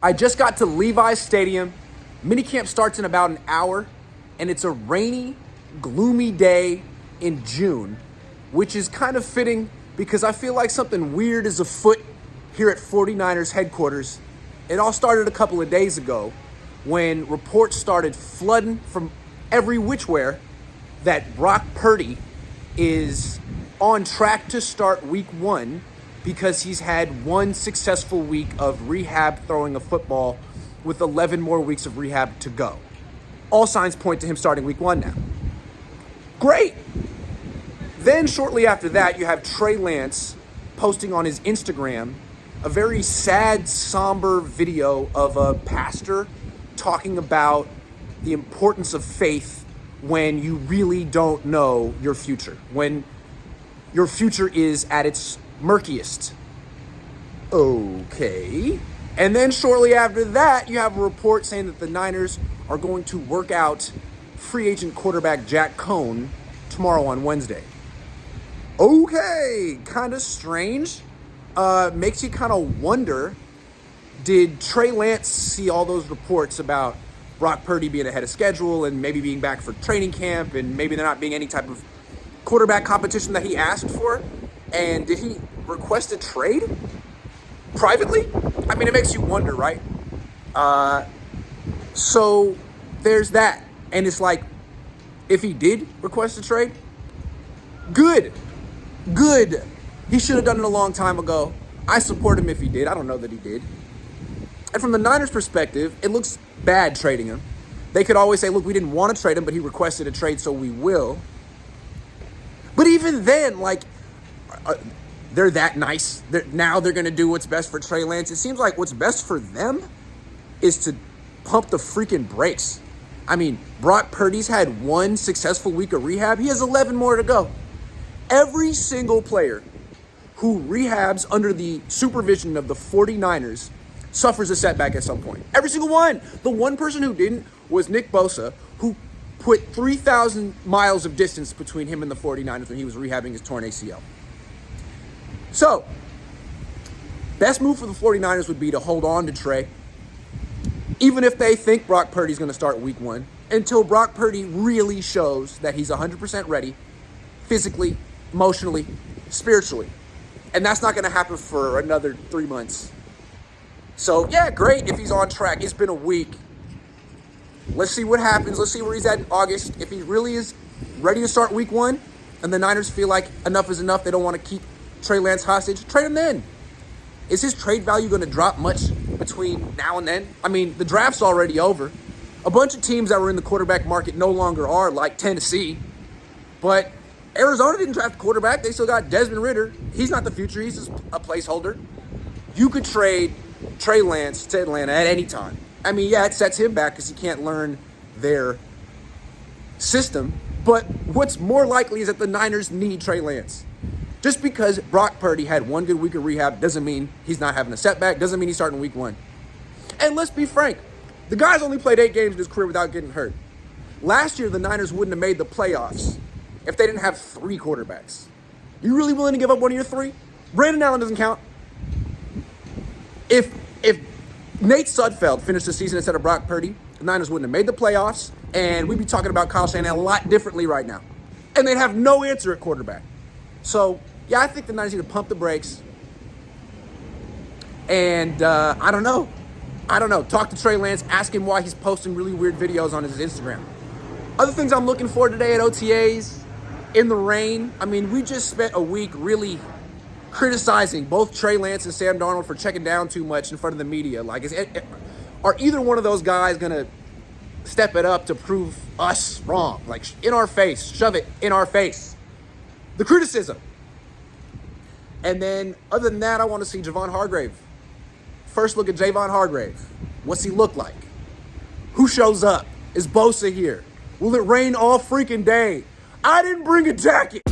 I just got to Levi's Stadium. Minicamp starts in about an hour, and it's a rainy, gloomy day in June, which is kind of fitting because I feel like something weird is afoot here at 49ers headquarters. It all started a couple of days ago when reports started flooding from every whichwhere that Brock Purdy is on track to start week one because he's had one successful week of rehab throwing a football with 11 more weeks of rehab to go. All signs point to him starting week one now. Great. Then shortly after that, you have Trey Lance posting on his Instagram a very sad, somber video of a pastor talking about the importance of faith when you really don't know your future, when your future is at its murkiest. Okay. And then shortly after that, you have a report saying that the Niners are going to work out free agent quarterback Jack Cohn tomorrow on Wednesday. Okay, kind of strange. Makes you kind of wonder, did Trey Lance see all those reports about Brock Purdy being ahead of schedule and maybe being back for training camp and maybe there not being any type of quarterback competition that he asked for? And did he request a trade privately? I mean, it makes you wonder, right? So there's that. And it's like, if he did request a trade, good. He should have done it a long time ago. I support him if he did. I don't know that he did. And from the Niners' perspective, it looks bad trading him. They could always say, look, we didn't want to trade him, but he requested a trade, so we will. But even then, they're that nice. Now they're going to do what's best for Trey Lance. It seems like what's best for them is to pump the freaking brakes. I mean, Brock Purdy's had one successful week of rehab. He has 11 more to go. Every single player who rehabs under the supervision of the 49ers suffers a setback at some point. Every single one. The one person who didn't was Nick Bosa, who put 3,000 miles of distance between him and the 49ers when he was rehabbing his torn ACL. So, best move for the 49ers would be to hold on to Trey, even if they think Brock Purdy's going to start week one, until Brock Purdy really shows that he's 100% ready, physically, emotionally, spiritually. And that's not going to happen for another 3 months. So, yeah, great if he's on track. It's been a week. Let's see what happens. Let's see where he's at in August. If he really is ready to start week one and the Niners feel like enough is enough, they don't want to keep Trey Lance hostage, trade him then. Is his trade value going to drop much between now and then? I mean, the draft's already over. A bunch of teams that were in the quarterback market no longer are, like Tennessee. But Arizona didn't draft a quarterback. They still got Desmond Ridder. He's not the future. He's just a placeholder. You could trade Trey Lance to Atlanta at any time. I mean, yeah, it sets him back because he can't learn their system. But what's more likely is that the Niners need Trey Lance. Just because Brock Purdy had one good week of rehab doesn't mean he's not having a setback, doesn't mean he's starting week one. And let's be frank, the guy's only played 8 games in his career without getting hurt. Last year, the Niners wouldn't have made the playoffs if they didn't have 3 quarterbacks. You really willing to give up one of your 3? Brandon Allen doesn't count. If Nate Sudfeld finished the season instead of Brock Purdy, the Niners wouldn't have made the playoffs, and we'd be talking about Kyle Shanahan a lot differently right now. And they'd have no answer at quarterback. So, yeah, I think the Niners need to pump the brakes. And I don't know. Talk to Trey Lance. Ask him why he's posting really weird videos on his Instagram. Other things I'm looking for today at OTAs, in the rain. I mean, we just spent a week really criticizing both Trey Lance and Sam Darnold for checking down too much in front of the media. Like, are either one of those guys going to step it up to prove us wrong? Like, in our face. Shove it in our face. The criticism. And then, other than that, I want to see Javon Hargrave. First look at Javon Hargrave. What's he look like? Who shows up? Is Bosa here? Will it rain all freaking day? I didn't bring a jacket.